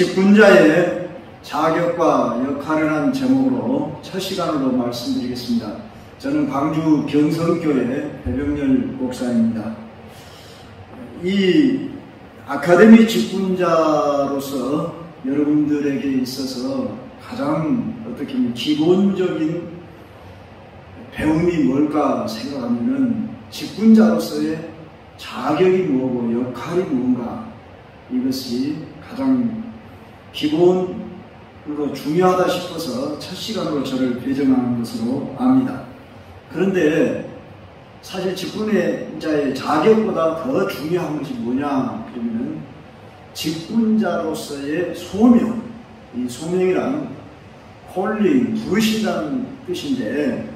직분자의 자격과 역할이라는 제목으로 첫 시간으로 말씀드리겠습니다. 저는 광주 경성교회 배병렬 목사입니다. 이 아카데미 직분자로서 여러분들에게 있어서 가장 어떻게 보면 기본적인 배움이 뭘까 생각하면은 직분자로서의 자격이 뭐고 역할이 뭔가, 이것이 가장 기본으로 중요하다 싶어서 첫 시간으로 저를 배정하는 것으로 압니다. 그런데 사실 직분자의 자격보다 더 중요한 것이 뭐냐 그러면은 직분자로서의 소명, 이 소명이란 콜링, 부르신다는 뜻인데,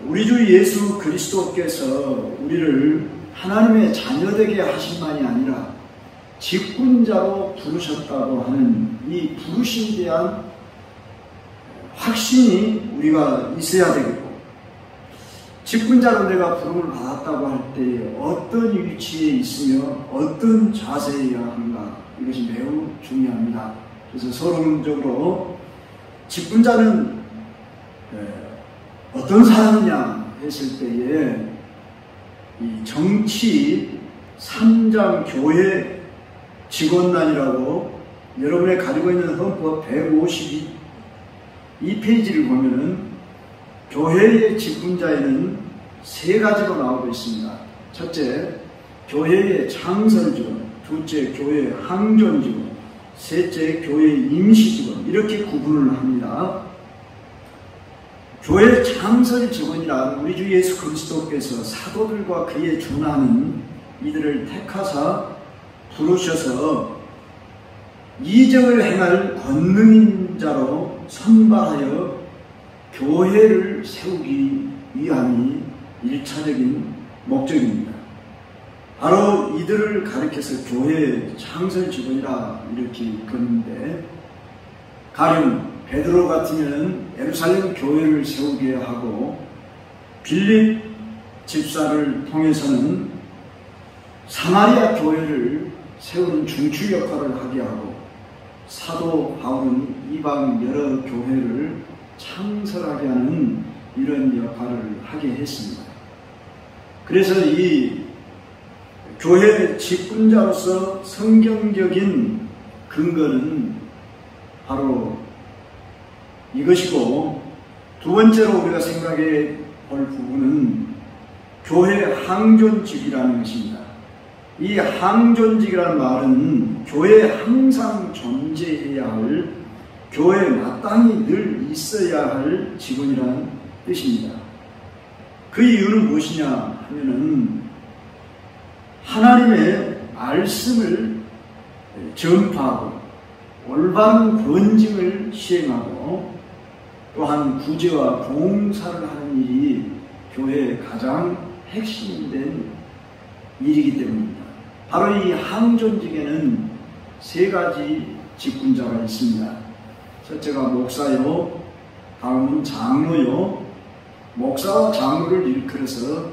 우리 주 예수 그리스도께서 우리를 하나님의 자녀되게 하신만이 아니라 직분자로 부르셨다고 하는 이 부르심에 대한 확신이 우리가 있어야 되겠고, 직분자로 내가 부름을 받았다고 할 때 어떤 위치에 있으며 어떤 자세여야 하는가, 이것이 매우 중요합니다. 그래서 서론적으로 직분자는 어떤 사람이냐 했을 때에 이 정치 3장 교회 직원단이라고 여러분이 가지고 있는 헌법 152페이지를 보면은 교회의 직분자에는 세 가지로 나오고 있습니다. 첫째, 교회의 창설 직원, 둘째, 교회의 항존 직원, 셋째, 교회의 임시 직원, 이렇게 구분을 합니다. 교회 창설 직원이란 우리 주 예수 그리스도께서 사도들과 그에 준하는 이들을 택하사 부르셔서 이적을 행할 권능인 자로 선발하여 교회를 세우기 위함이 1차적인 목적입니다. 바로 이들을 가리켜서 교회 창설 직원이라 이렇게 읽었는데, 가령 베드로 같으면 예루살렘 교회를 세우게 하고, 빌립 집사를 통해서는 사마리아 교회를 세우는 중추 역할을 하게 하고, 사도 바울은 이방 여러 교회를 창설하게 하는 이런 역할을 하게 했습니다. 그래서 이 교회 직분자로서 성경적인 근거는 바로 이것이고, 두 번째로 우리가 생각해 볼 부분은 교회 항존직이라는 것입니다. 이 항존직이라는 말은 교회에 항상 존재해야 할, 교회에 마땅히 늘 있어야 할 직원이라는 뜻입니다. 그 이유는 무엇이냐 하면은 하나님의 말씀을 전파하고 올바른 권징을 시행하고 또한 구제와 봉사를 하는 일이 교회의 가장 핵심된 일이기 때문입니다. 바로 이 항존직에는 세 가지 직분자가 있습니다. 첫째가 목사요, 다음은 장로요, 목사와 장로를 일컬어서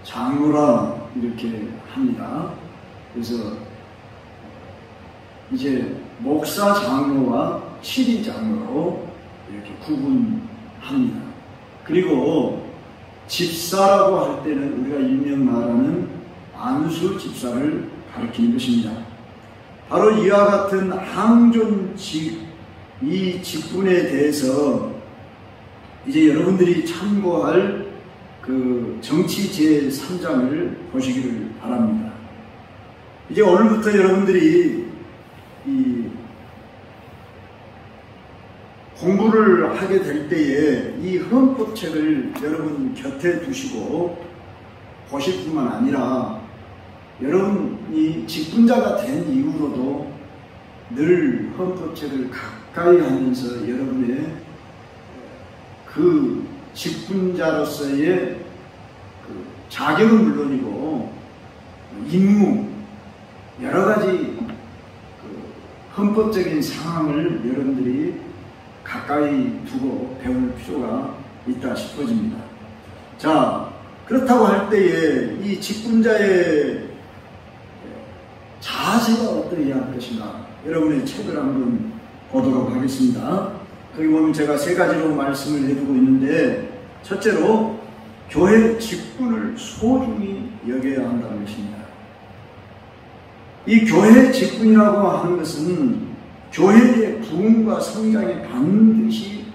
장로라 이렇게 합니다. 그래서 이제 목사 장로와 치리 장로로 이렇게 구분합니다. 그리고 집사라고 할 때는 우리가 일명 말하는 안수 집사를 가리키는 것입니다. 바로 이와 같은 항존직, 이 직분에 대해서 이제 여러분들이 참고할 그 정치 제3장을 보시기를 바랍니다. 이제 오늘부터 여러분들이 이 공부를 하게 될 때에 이 헌법책을 여러분 곁에 두시고 보실 뿐만 아니라 여러분이 직분자가 된 이후로도 늘 헌법책을 가까이 하면서 여러분의 그 직분자로서의 그 자격은 물론이고 임무, 여러 가지 그 헌법적인 상황을 여러분들이 가까이 두고 배울 필요가 있다 싶어집니다. 자, 그렇다고 할 때에 이 직분자의 자세가 어떠해야 할 것인가? 여러분의 책을 한번 보도록 하겠습니다. 거기 보면 제가 세 가지로 말씀을 해두고 있는데, 첫째로 교회 직분을 소중히 여겨야 한다는 것입니다. 이 교회 직분이라고 하는 것은 교회의 부흥과 성장에 반드시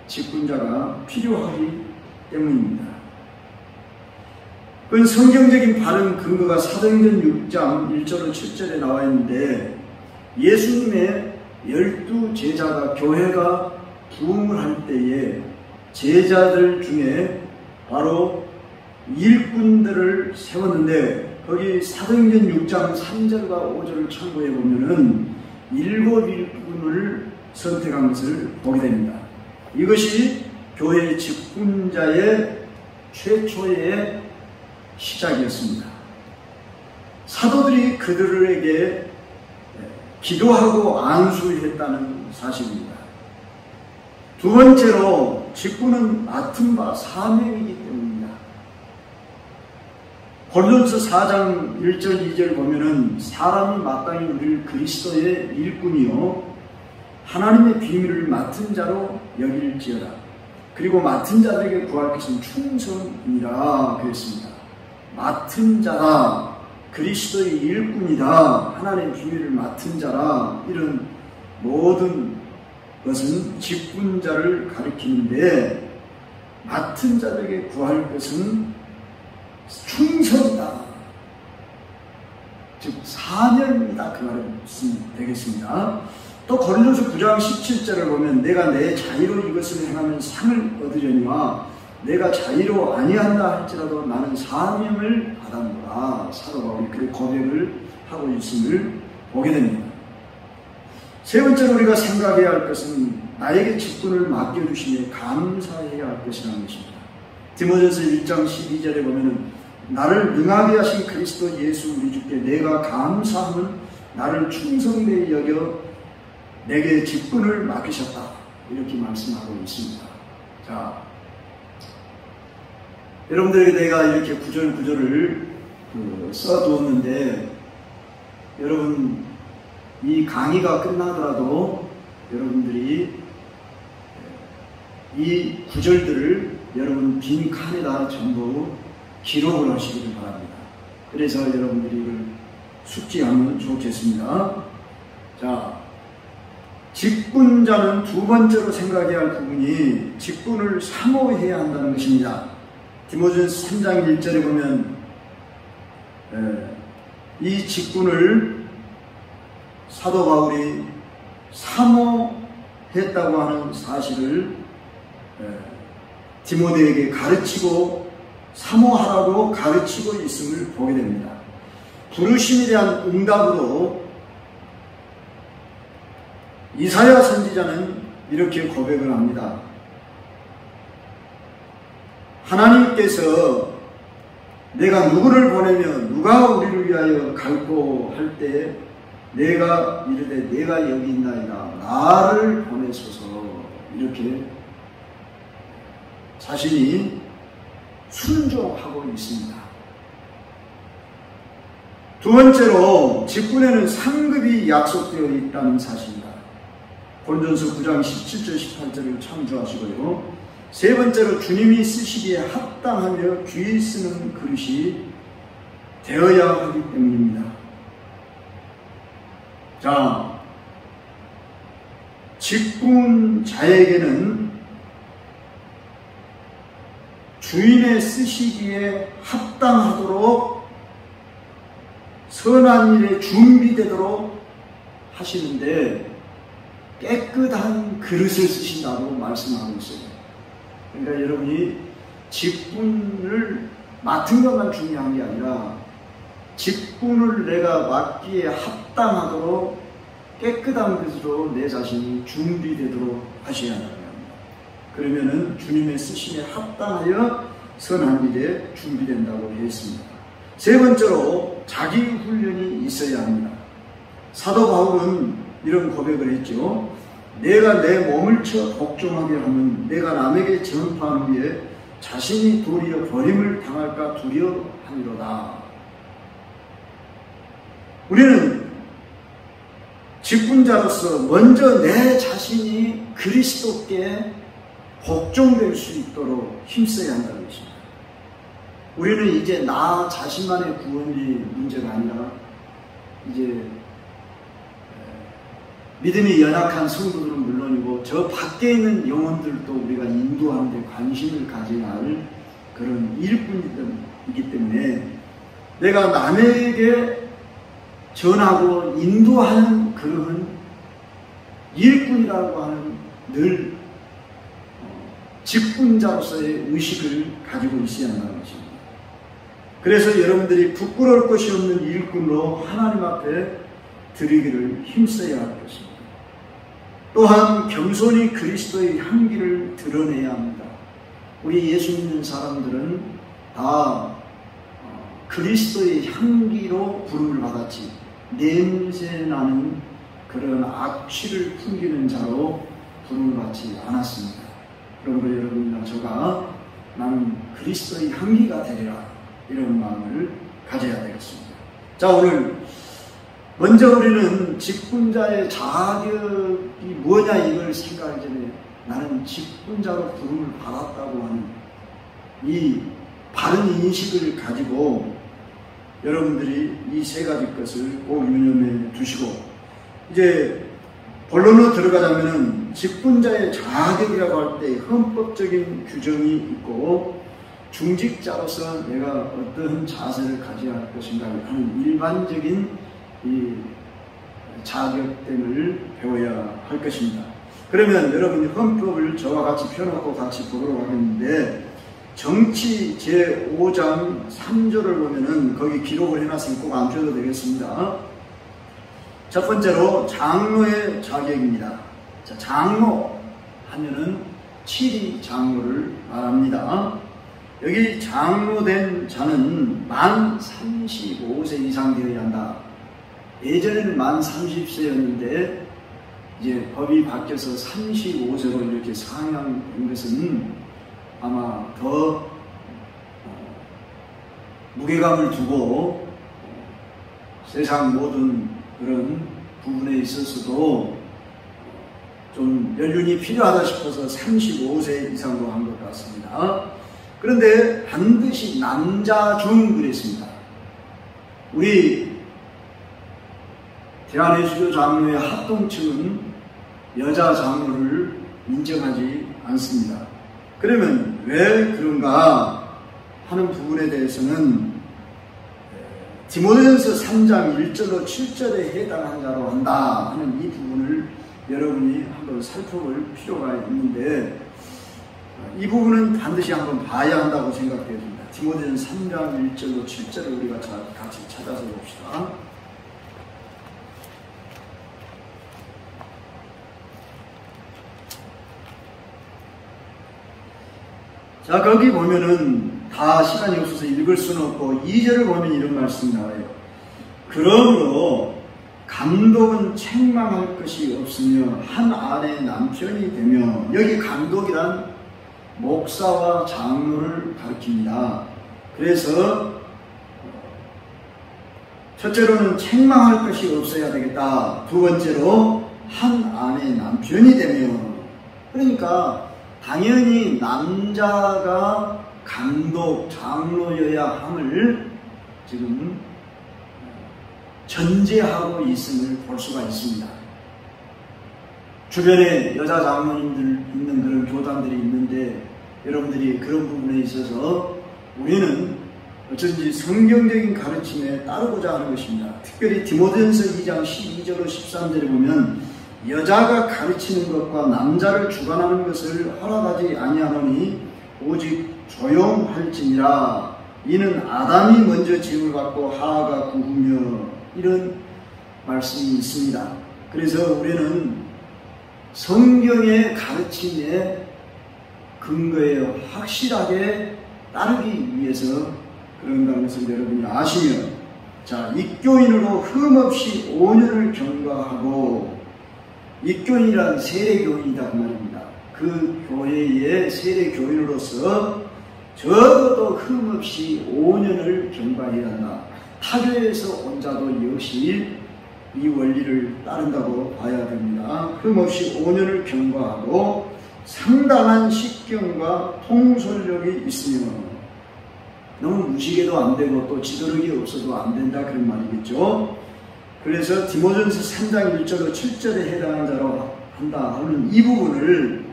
직분자가 필요하기 때문입니다. 그건 성경적인 바른 근거가 사도행전 6장 1절로 7절에 나와 있는데, 예수님의 12제자가 교회가 부흥을 할 때에 제자들 중에 바로 일꾼들을 세웠는데, 거기 사도행전 6장 3절과 5절을 참고해 보면은 7 일꾼을 선택한 것을 보게 됩니다. 이것이 교회의 직분자의 최초의 시작이었습니다. 사도들이 그들에게 기도하고 안수했다는 사실입니다. 두 번째로 직분은 맡은 바 사명이기 때문입니다. 고린도서 4장 1절 2절 보면은 사람이 마땅히 우리를 그리스도의 일꾼이요 하나님의 비밀을 맡은 자로 여길지어다. 그리고 맡은 자들에게 구할 것은 충성이라 그랬습니다. 맡은 자라, 그리스도의 일꾼이다, 하나님의 비밀을 맡은 자라, 이런 모든 것은 직분자를 가리키는데, 맡은 자들에게 구할 것은 충성이다, 즉 사명이다, 그 말은 되겠습니다. 또 고린도서 9장 17절을 보면 내가 내 자의로 이것을 행하면 상을 얻으려니와 내가 자의로 아니한다 할지라도 나는 사명을 받았노라. 사도 바울이 그 고백을 하고 있음을 보게 됩니다. 세 번째로 우리가 생각해야 할 것은 나에게 직분을 맡겨주심에 감사해야 할 것이라는 것입니다. 디모데전서 1장 12절에 보면은 나를 능하게 하신 그리스도 예수 우리 주께 내가 감사함은 나를 충성되이 여겨 내게 직분을 맡기셨다, 이렇게 말씀하고 있습니다. 자, 여러분들에게 내가 이렇게 구절구절을 써두었는데, 여러분 이 강의가 끝나더라도 여러분들이 이 구절들을 여러분 빈 칸에다 전부 기록을 하시기를 바랍니다. 그래서 여러분들이 이걸 숙지하면 좋겠습니다. 자, 직분자는 두 번째로 생각해야 할 부분이 직분을 사모해야 한다는 것입니다. 디모데전서 3장 1절에 보면 이 직분을 사도 바울이 사모했다고 하는 사실을 디모데에게 가르치고 사모하라고 가르치고 있음을 보게 됩니다. 부르심에 대한 응답으로 이사야 선지자는 이렇게 고백을 합니다. 하나님께서 내가 누구를 보내며 누가 우리를 위하여 갈고 할 때 내가 이르되 내가 여기 있나이다, 나를 보내소서, 이렇게 자신이 순종하고 있습니다. 두 번째로 직분에는 상급이 약속되어 있다는 사실입니다. 고린도전서 9장 17절 18절을 참조하시고요. 세 번째로 주님이 쓰시기에 합당하며 귀히 쓰는 그릇이 되어야 하기 때문입니다. 자, 직분자에게는 주인의 쓰시기에 합당하도록 선한 일에 준비되도록 하시는데 깨끗한 그릇을 쓰신다고 말씀하고 있어요. 그러니까 여러분이 직분을 맡은 것만 중요한 게 아니라 직분을 내가 맡기에 합당하도록 깨끗한 것으로 내 자신이 준비되도록 하셔야 합니다. 그러면은 주님의 쓰심에 합당하여 선한 일에 준비된다고 했습니다. 세 번째로 자기 훈련이 있어야 합니다. 사도 바울은 이런 고백을 했죠. 내가 내 몸을 쳐 복종하게 하면 내가 남에게 전파한 후에 자신이 도리어 버림을 당할까 두려워하리로다. 우리는 직분자로서 먼저 내 자신이 그리스도께 복종될 수 있도록 힘써야 한다는 것입니다. 우리는 이제 나 자신만의 구원이 문제가 아니라 이제 믿음이 연약한 성도들은 물론이고 저 밖에 있는 영혼들도 우리가 인도하는 데 관심을 가져야 할 그런 일꾼이기 때문에 내가 남에게 전하고 인도하는 그런 일꾼이라고 하는 늘 직분자로서의 의식을 가지고 있어야 한다는 것입니다. 그래서 여러분들이 부끄러울 것이 없는 일꾼으로 하나님 앞에 드리기를 힘써야 할 것입니다. 또한 겸손히 그리스도의 향기를 드러내야 합니다. 우리 예수 믿는 사람들은 다 그리스도의 향기로 부름을 받았지 냄새나는 그런 악취를 풍기는 자로 부름을 받지 않았습니다. 그러므로 여러분이나 저가 나는 그리스도의 향기가 되리라 이런 마음을 가져야 되겠습니다. 자, 오늘 먼저 우리는 직분자의 자격이 뭐냐 이걸 생각하기 전에 나는 직분자로 부름을 받았다고 하는 이 바른 인식을 가지고 여러분들이 이 세 가지 것을 꼭 유념해 두시고 이제 본론으로 들어가자면은 직분자의 자격이라고 할 때 헌법적인 규정이 있고 중직자로서 내가 어떤 자세를 가져야 할 것인가 하는 일반적인 이 자격됨을 배워야 할 것입니다. 그러면 여러분이 헌법을 저와 같이 펴놓고 같이 보도록 하겠는데 정치 제5장 3절을 보면은 거기 기록을 해놨으니 꼭 안 줘도 되겠습니다. 첫 번째로 장로의 자격입니다. 자, 장로 하면은 칠이 장로를 말합니다. 여기 장로된 자는 만 35세 이상 되어야 한다. 예전에는 만 30세였는데 이제 법이 바뀌어서 35세로 이렇게 상향된 것은 아마 더 무게감을 두고 세상 모든 그런 부분에 있어서도 좀 연륜이 필요하다 싶어서 35세 이상으로 한 것 같습니다. 그런데 반드시 남자 중 그랬습니다. 우리 대한예수교 장로의 합동층은 여자 장로를 인정하지 않습니다. 그러면 왜 그런가 하는 부분에 대해서는 디모데전서 3장 1절로 7절에 해당한 자로 한다 하는 이 부분을 여러분이 한번 살펴볼 필요가 있는데 이 부분은 반드시 한번 봐야 한다고 생각됩니다. 디모데전서 3장 1절로 7절을 우리가 같이 찾아서 봅시다. 자, 거기 보면은 다 시간이 없어서 읽을 수는 없고 2절을 보면 이런 말씀이 나와요. 그러므로 감독은 책망할 것이 없으며 한 아내의 남편이 되며, 여기 감독이란 목사와 장로를 가리킵니다. 그래서 첫째로는 책망할 것이 없어야 되겠다. 두 번째로 한 아내의 남편이 되며, 그러니까 당연히 남자가 감독, 장로여야 함을 지금 전제하고 있음을 볼 수가 있습니다. 주변에 여자 장로님들 있는 그런 교단들이 있는데 여러분들이 그런 부분에 있어서 우리는 어쩐지 성경적인 가르침에 따르고자 하는 것입니다. 특별히 디모데전서 2장 12절로 13절에 보면 여자가 가르치는 것과 남자를 주관하는 것을 허락하지 아니하노니 오직 조용할지니라. 이는 아담이 먼저 지음을 받고 하와가 그 후며, 이런 말씀이 있습니다. 그래서 우리는 성경의 가르침에 근거에 확실하게 따르기 위해서 그런다는 것을 여러분이 아시며, 자, 입교인으로 흠없이 5년을 경과하고, 입교인이란 세례교인이다 그 말입니다. 그 교회의 세례교인으로서 적어도 흠없이 5년을 경과해야 한다. 타교에서 온 자도 역시 이 원리를 따른다고 봐야 됩니다. 흠없이 5년을 경과하고 상당한 식견과 통솔력이 있으며 너무 무식해도 안 되고 또 지도력이 없어도 안 된다 그런 말이겠죠. 그래서 디모전서 3장 1절로 7절에 해당하는 자로 한다 하는 이 부분을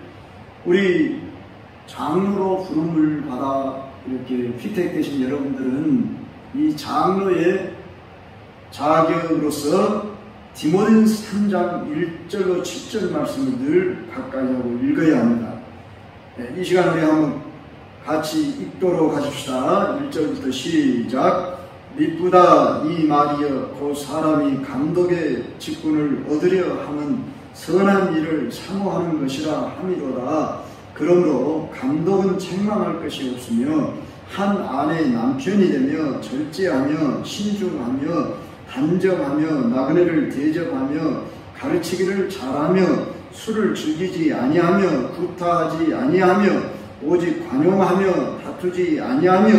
우리 장로로 부름을 받아 이렇게 피택되신 여러분들은 이 장로의 자격으로서 디모데전서 3장 1절로 7절 말씀을 늘 가까이 하고 읽어야 합니다. 이 시간 우리 한번 같이 읽도록 하십시다. 1절부터 시작. 미쁘다 이 말이여 곧 사람이 감독의 직분을 얻으려 하는 선한 일을 사모하는 것이라 함이로다. 그러므로 감독은 책망할 것이 없으며 한 아내의 남편이 되며 절제하며 신중하며 단정하며 나그네를 대접하며 가르치기를 잘하며 술을 즐기지 아니하며 구타하지 아니하며 오직 관용하며 다투지 아니하며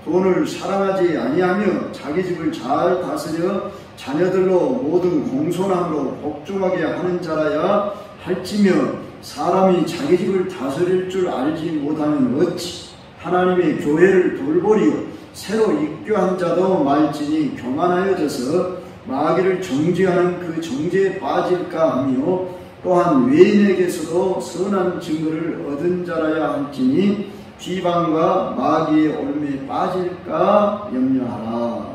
돈을 사랑하지 아니하며 자기 집을 잘 다스려 자녀들로 모든 공손함으로 복종하게 하는 자라야 할지며 사람이 자기 집을 다스릴 줄 알지 못하면 어찌 하나님의 교회를 돌보리요 새로 입교한 자도 말지니 교만하여져서 마귀를 정죄하는 그 정죄에 빠질까 하며 또한 외인에게서도 선한 증거를 얻은 자라야 할지니 비방과 마귀의 올매에 빠질까 염려하라.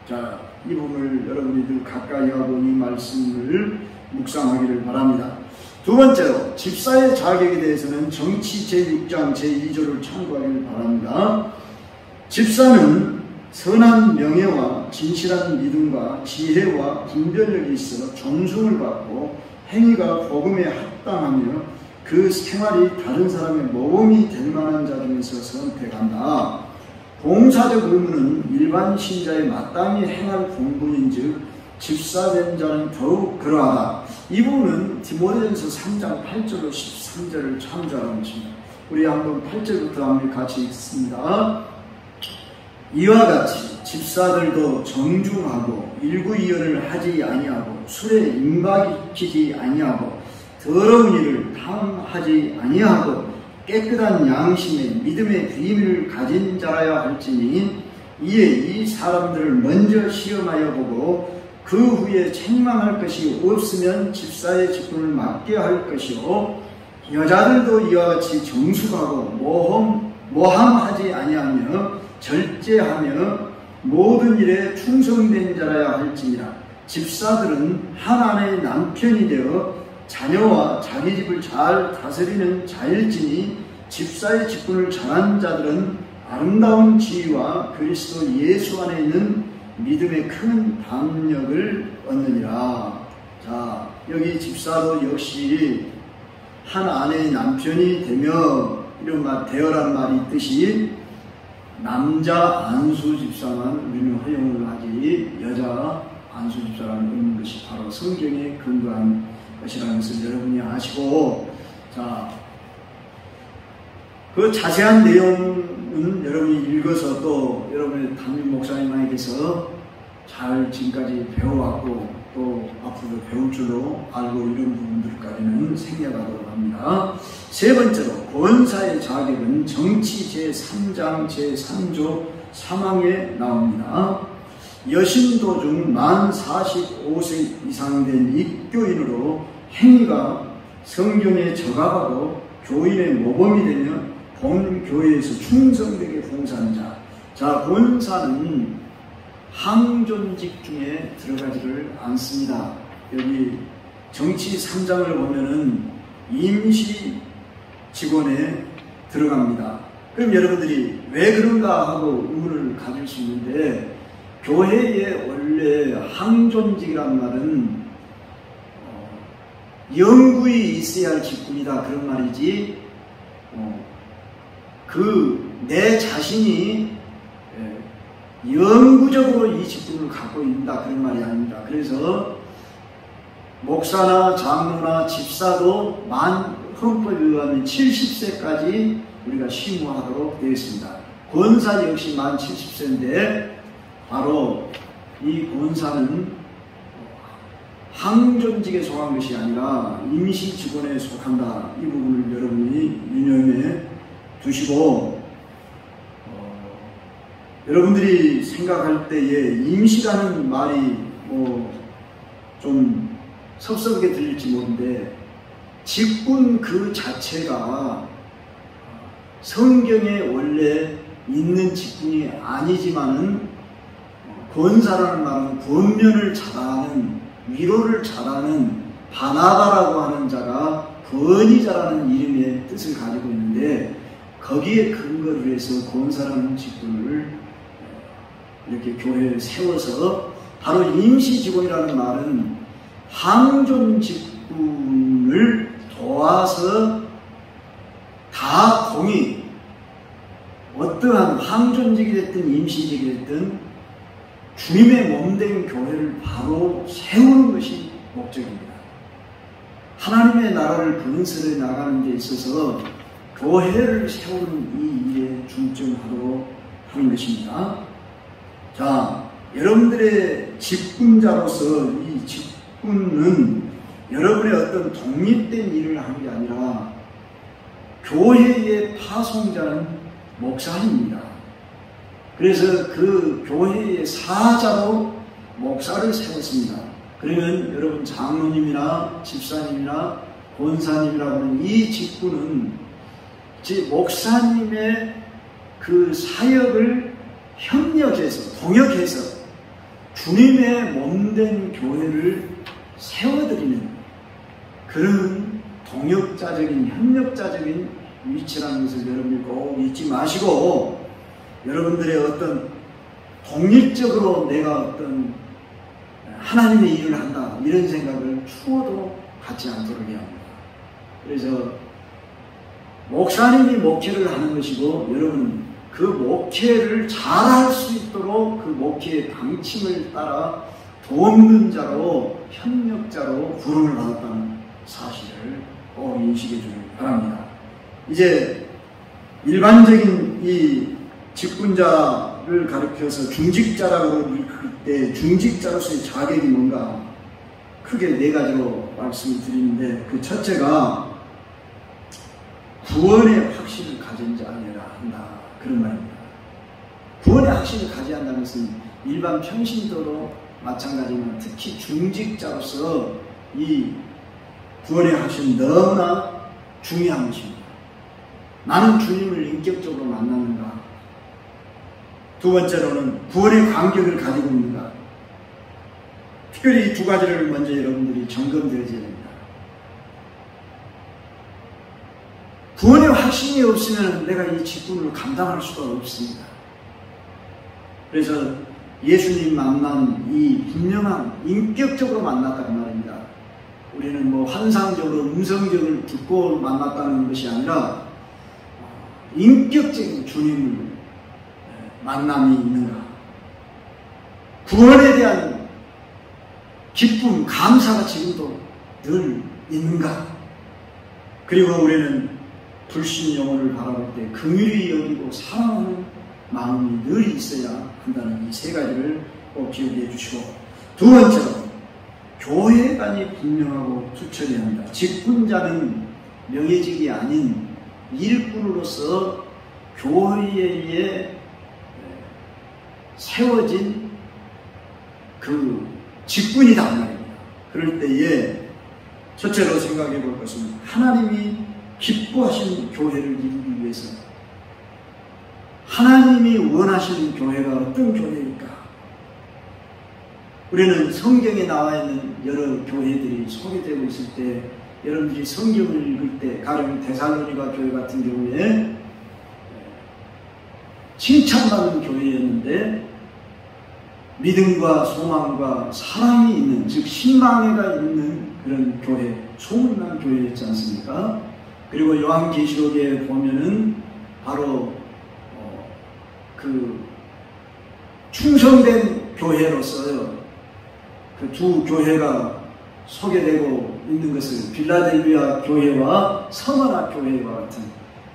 자, 이 부분을 여러분이 늘 가까이 하고 이 말씀을 묵상하기를 바랍니다. 두 번째로 집사의 자격에 대해서는 정치 제6장 제2조를 참고하기를 바랍니다. 집사는 선한 명예와 진실한 믿음과 지혜와 분별력이 있어 존중을 받고 행위가 복음에 합당하며 그 생활이 다른 사람의 모범이 될 만한 자 중에서 선택한다. 봉사적 의무는 일반 신자의 마땅히 행할 공분인즉 집사된 자는 더욱 그러하다. 이 부분은 디모데전서 3장 8절로 13절을 참조하는 것입니다. 우리 한번 8절부터 한번 같이 읽습니다. 이와 같이 집사들도 정중하고 일구이연을 하지 아니하고 술에 임박이키지 아니하고 더러운 일을 탐하지 아니하고 깨끗한 양심에 믿음의 비밀을 가진 자라야 할지니 이에 이 사람들을 먼저 시험하여 보고 그 후에 책망할 것이 없으면 집사의 직분을 맡게 할 것이요 여자들도 이와 같이 정숙하고 모함하지 아니하며 절제하며 모든 일에 충성된 자라야 할지니라. 집사들은 한 아내의 남편이 되어 자녀와 자기 집을 잘 다스리는 자일지니 집사의 직분을 잘한 자들은 아름다운 지위와 그리스도 예수 안에 있는 믿음의 큰 담력을 얻느니라. 자, 여기 집사도 역시 한 아내의 남편이 되며 이런 말 되어란 말이 있듯이 남자 안수 집사만 우리는 허용을 하지 여자 안수 집사라는 없는 것이 바로 성경에 근거한 것이라는 것을 여러분이 아시고, 자, 그 자세한 내용은 여러분이 읽어서 또 여러분의 담임 목사님에게서 잘 지금까지 배워왔고 또 앞으로 배울 줄로 알고 이런 부분들까지는 생략하도록 합니다. 세 번째로 권사의 자격은 정치 제3장 제3조 3항에 나옵니다. 여신도 중 만 45세 이상 된 입교인으로 행위가 성경에 적합하고 교인의 모범이 되면 본 교회에서 충성되게 봉사하는 자. 자, 본사는 항존직 중에 들어가지를 않습니다. 여기 정치 3장을 보면은 임시 직원에 들어갑니다. 그럼 여러분들이 왜 그런가 하고 의문을 가질 수 있는데, 교회의 원래 항존직이란 말은 영구히 있어야 할 직분이다 그런 말이지, 내 자신이 영구적으로 이 직분을 갖고 있다 그런 말이 아닙니다. 그래서 목사나 장로나 집사도 헌법에 의하면 70세까지 우리가 심무하도록 되어 있습니다. 권사 역시 만 70세인데 바로 이 권사는 항존직에 속한 것이 아니라 임시 직원에 속한다. 이 부분을 여러분이 유념해 두시고, 여러분들이 생각할 때에 임시라는 말이 좀 섭섭하게 들릴지 모르는데, 직분 그 자체가 성경에 원래 있는 직분이 아니지만은, 권사라는 말은 권면을 잘하는, 위로를 잘하는 바나바라고 하는 자가 권위자라는 이름의 뜻을 가지고 있는데, 거기에 근거를 해서 권사라는 직분을 이렇게 교회에 세워서, 바로 임시 직원이라는 말은 항존 직분을 도와서 다 공이, 어떠한 항존직이 됐든 임시직이 됐든 주님의 몸된 교회를 바로 세우는 것이 목적입니다. 하나님의 나라를 건설해 나가는 데 있어서 교회를 세우는 이 일에 중점하도록 하는 것입니다. 자, 여러분들의 직분자로서 이 직분은 여러분의 어떤 독립된 일을 하는 게 아니라 교회의 파송자는 목사입니다. 그래서 그 교회의 사자로 목사를 세웠습니다. 그러면 여러분 장로님이나 집사님이나 권사님이라고 하는 이 직분은 목사님의 그 사역을 협력해서, 동역해서 주님의 몸된 교회를 세워드리는 그런 동역자적인, 협력자적인 위치라는 것을 여러분이 꼭 잊지 마시고, 여러분들의 어떤 독립적으로 내가 어떤 하나님의 일을 한다 이런 생각을 추워도 갖지 않도록 해야 합니다. 그래서 목사님이 목회를 하는 것이고, 여러분 그 목회를 잘할 수 있도록 그 목회의 방침을 따라 돕는 자로, 협력자로 부름을 받았다는 사실을 꼭 인식해 주길 바랍니다. 이제 일반적인 이 직분자를 가리켜서 중직자라고 부를 때 중직자로서의 자격이 뭔가 크게 네 가지로 말씀을 드리는데, 그 첫째가 구원의 확신을 가진 자여야 한다, 그런 말입니다. 구원의 확신을 가져야 한다는 것은 일반 평신도도 마찬가지지만 특히 중직자로서 이 구원의 확신은 너무나 중요한 것입니다. 나는 주님을 인격적으로 만나는가? 두 번째로는 구원의 간격을 가지고 있는가? 특별히 이 두 가지를 먼저 여러분들이 점검되어야 됩니다. 구원의 확신이 없으면 내가 이 직분을 감당할 수가 없습니다. 그래서 예수님 만난 이 분명한, 인격적으로 만났다는 말입니다. 우리는 뭐 환상적으로 음성적으로 듣고 만났다는 것이 아니라 인격적인 주님을 만남이 있는가? 구원에 대한 기쁨, 감사가 지금도 늘 있는가? 그리고 우리는 불신 영혼을 바라볼 때 긍휼히 여기고 사랑하는 마음이 늘 있어야 한다는 이 세 가지를 꼭 기억해 주시고, 두 번째로 교회관이 분명하고 투철해야 합니다. 직분자는 명예직이 아닌 일꾼으로서 교회에 세워진 그 직분이다 말입니다. 그럴 때에 첫째로 생각해 볼 것은 하나님이 기뻐하시는 교회를 이루기 위해서 하나님이 원하시는 교회가 어떤 교회일까? 우리는 성경에 나와 있는 여러 교회들이 소개되고 있을 때, 여러분들이 성경을 읽을 때, 가령 데살로니가 교회 같은 경우에 칭찬받는 교회였는데 믿음과 소망과 사랑이 있는, 즉 신망회가 있는 그런 교회, 소문난 교회였지 않습니까? 그리고 요한계시록에 보면은 바로 그 충성된 교회로서 그 두 교회가 소개되고 있는 것을 빌라델비아 교회와 서머나 교회와 같은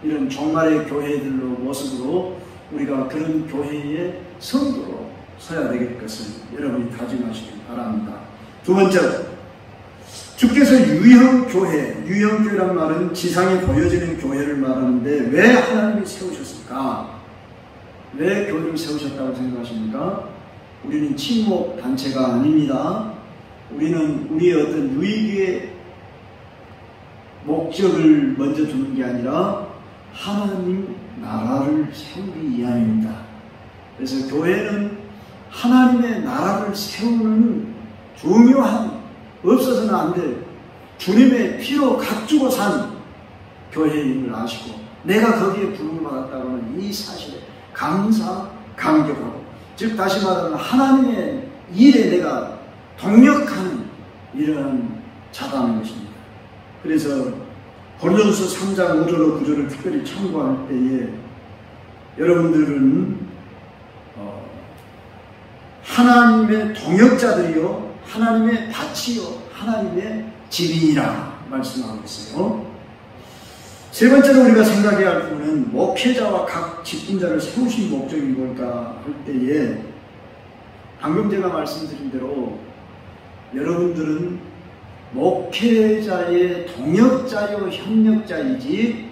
이런 종말의 교회들로 모습으로 우리가 그런 교회의 성도로 서야 될 것을 여러분이 다짐하시기 바랍니다. 두 번째로 주께서 유형교회, 유형교회란 말은 지상에 보여지는 교회를 말하는데 왜 하나님이 세우셨을까? 왜 교회를 세우셨다고 생각하십니까? 우리는 친목 단체가 아닙니다. 우리는 우리의 어떤 유익의 목적을 먼저 두는 게 아니라 하나님 나라를 세우기 위함입니다. 그래서 교회는 하나님의 나라를 세우는 중요한, 없어서는 안 될 주님의 피로 값주고 산 교회임을 아시고 내가 거기에 부름을 받았다고 하는 이 사실에 감격하고, 즉 다시 말하면 하나님의 일에 내가 동력하는 이러한 자다는 것입니다. 그래서 고린도서 3장 5절로 9절을 특별히 참고할 때에 여러분들은 하나님의 동역자들이요 하나님의 밭이요 하나님의 집이니라 말씀하고 있어요. 세 번째로 우리가 생각해야 할 부분은 목회자와 각 직분자를 세우신 목적이 뭘까 할 때에 방금 제가 말씀드린 대로 여러분들은 목회자의 동역자요 협력자이지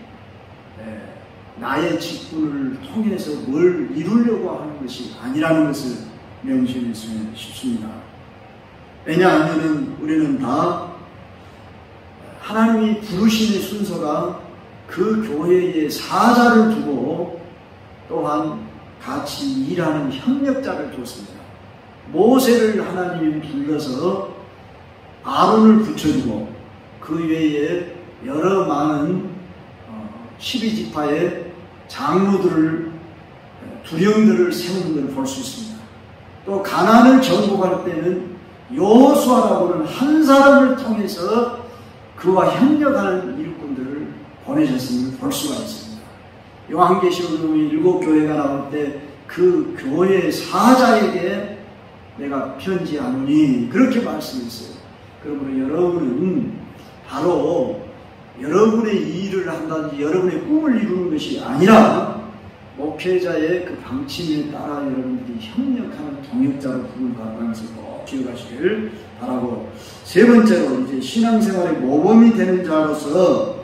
나의 직분을 통해서 뭘 이루려고 하는 것이 아니라는 것을 명심했으면 싶습니다. 왜냐하면 우리는 다 하나님이 부르심의 순서가 그 교회에 사자를 두고 또한 같이 일하는 협력자를 뒀습니다. 모세를 하나님이 불러서 아론을 붙여주고 그 외에 여러 많은 12지파의 장로들을 두령들을 세우는 것을 볼 수 있습니다. 또 가나안을 정복할 때는 여호수아라고는 한 사람을 통해서 그와 협력하는 일꾼들을 보내셨음을 볼 수가 있습니다. 요한계시록 7교회가 나올 때 그 교회 사자에게 내가 편지하노니 그렇게 말씀했어요. 그러므로 여러분은 바로 여러분의 일을 한다든지 여러분의 꿈을 이루는 것이 아니라 목회자의 그 방침에 따라 여러분들이 협력하는 동역자로 부름을 받는 것을 꼭 기억하시길 바라고, 세 번째로 이제 신앙생활의 모범이 되는 자로서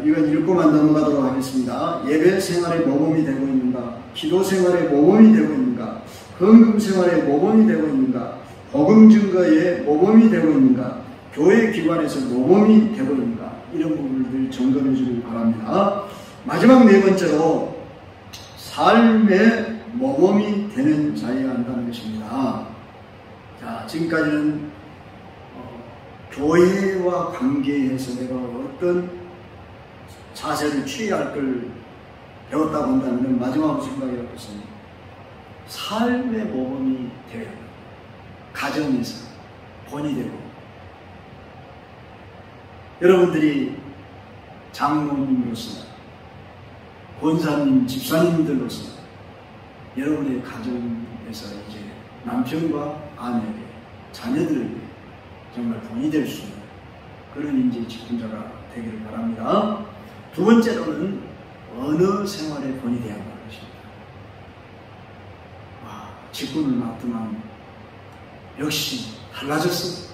이건 읽고만 넘어가도록 하겠습니다. 예배 생활의 모범이 되고 있는가? 기도 생활의 모범이 되고 있는가? 헌금 생활의 모범이 되고 있는가? 복음 증거의 모범이 되고 있는가? 교회 기관에서 모범이 되고 있는가? 이런 부분을 점검해 주길 바랍니다. 마지막 네 번째로 삶의 모범이 되는 자여야 한다는 것입니다. 자, 지금까지는 교회와 관계에서 내가 어떤 자세를 취해야 할 걸 배웠다고 한다면 마지막으로 생각해야 할 것은 삶의 모범이 되어야 합니다. 가정에서 본이 되고, 여러분들이 장로님으로서 권사님, 집사님들로서 여러분의 가정에서 이제 남편과 아내에게, 자녀들에게 정말 본이 될 수 있는 그런 인재 직분자가 되기를 바랍니다. 두 번째로는 언어 생활의 본이 되어야 한다는 것입니다. 직분을 맡으면 역시 달라졌어.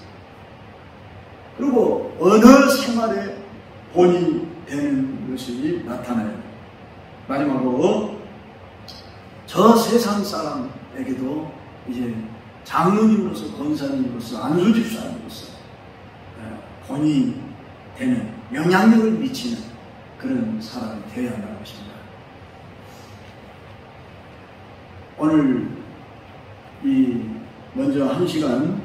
그리고 언어 생활의 본이 되는 것이 나타나요. 마지막으로 저 세상 사람에게도 이제 장로님으로서, 권사님으로서, 안수집사님으로서 본이 되는, 영향력을 미치는 그런 사람이 되어야 한다는 것입니다. 오늘 먼저 한 시간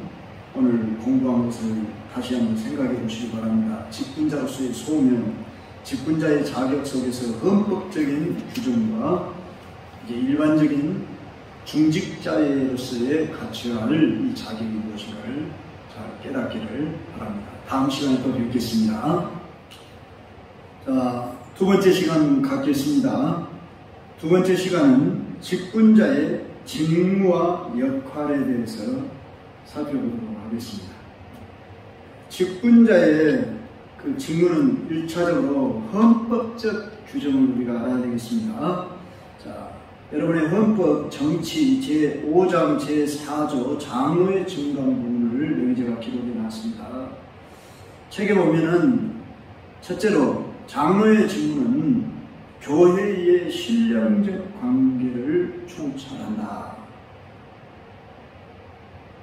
오늘 공부한 것을 다시 한번 생각해 보시기 바랍니다. 직분자로서의 소명, 직분자의 자격 속에서 헌법적인 규정과 이제 일반적인 중직자로서의 갖춰야 할 이 자격이 무엇인가를 잘 깨닫기를 바랍니다. 다음 시간에 또 뵙겠습니다. 자, 두 번째 시간 갖겠습니다. 두 번째 시간은 직분자의 직무와 역할에 대해서 살펴보도록 하겠습니다. 직분자의 그 직무는 1차적으로 헌법적 규정을 우리가 알아야 되겠습니다. 자, 여러분의 헌법 정치 제5장 제4조 장로의 증감 부분을 여기 제가 기록해 놨습니다. 책에 보면은 첫째로 장로의 직무는 교회의 신령적 관계를 총찰한다.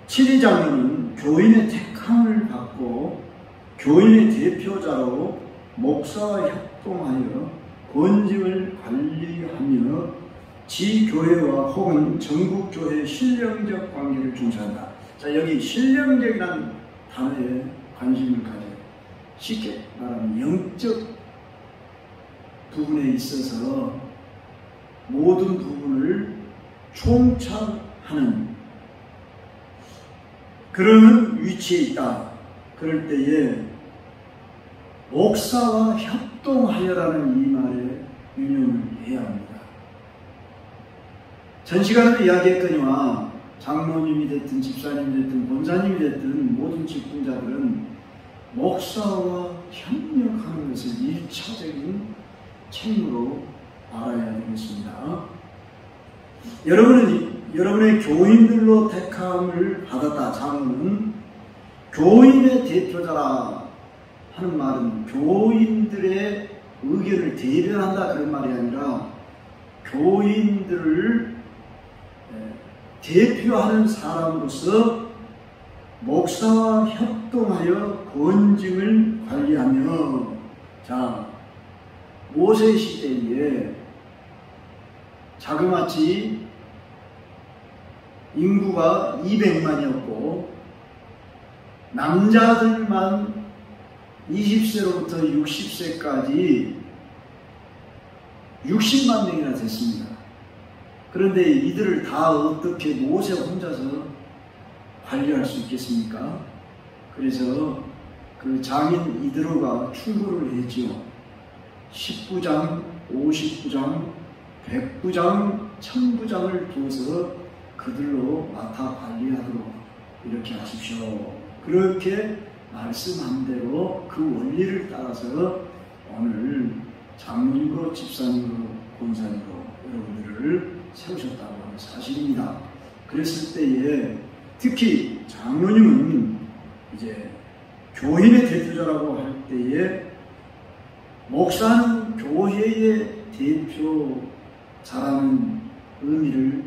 7위 장로는 교인의 택함을 받고 교인의 대표자로 목사와 협동하여 권직을 관리하며 지교회와 혹은 전국교회의 신령적 관계를 중시한다. 자, 여기 신령적이라는 단어에 관심을 가져요. 쉽게 말하면 영적 부분에 있어서 모든 부분을 총찰하는 그런 위치에 있다. 그럴 때에 목사와 협동하여라는 이 말에 유념을 해야 합니다. 전 시간에도 이야기했거니와 장로님이 됐든 집사님이 됐든 권사님이 됐든 모든 직분자들은 목사와 협력하는 것을 1차적인 책무로 알아야 되겠습니다. 여러분의 교인들로 택함을 받았다. 장로는 교인의 대표자라 하는 말은 교인들의 의견을 대변한다 그런 말이 아니라 교인들을 대표하는 사람으로서 목사와 협동하여 권직을 관리하며, 자, 모세 시대에 자그마치 인구가 200만이었고 남자들만 20세로부터 60세까지 60만 명이나 됐습니다. 그런데 이들을 다 어떻게 모세 혼자서 관리할 수 있겠습니까? 그래서 그 장인 이드로가 충고를 했지요. 10부장, 50부장, 100부장, 1000부장을 두어서 그들로 맡아 관리하도록 이렇게 하십시오. 그렇게 말씀한 대로 그 원리를 따라서 오늘 장로님으로, 집사님으로, 권사님으로 여러분들을 세우셨다고 하는 사실입니다. 그랬을 때에 특히 장로님은 이제 교인의 대표자라고 할 때에 목사는 교회의 대표자라는 의미를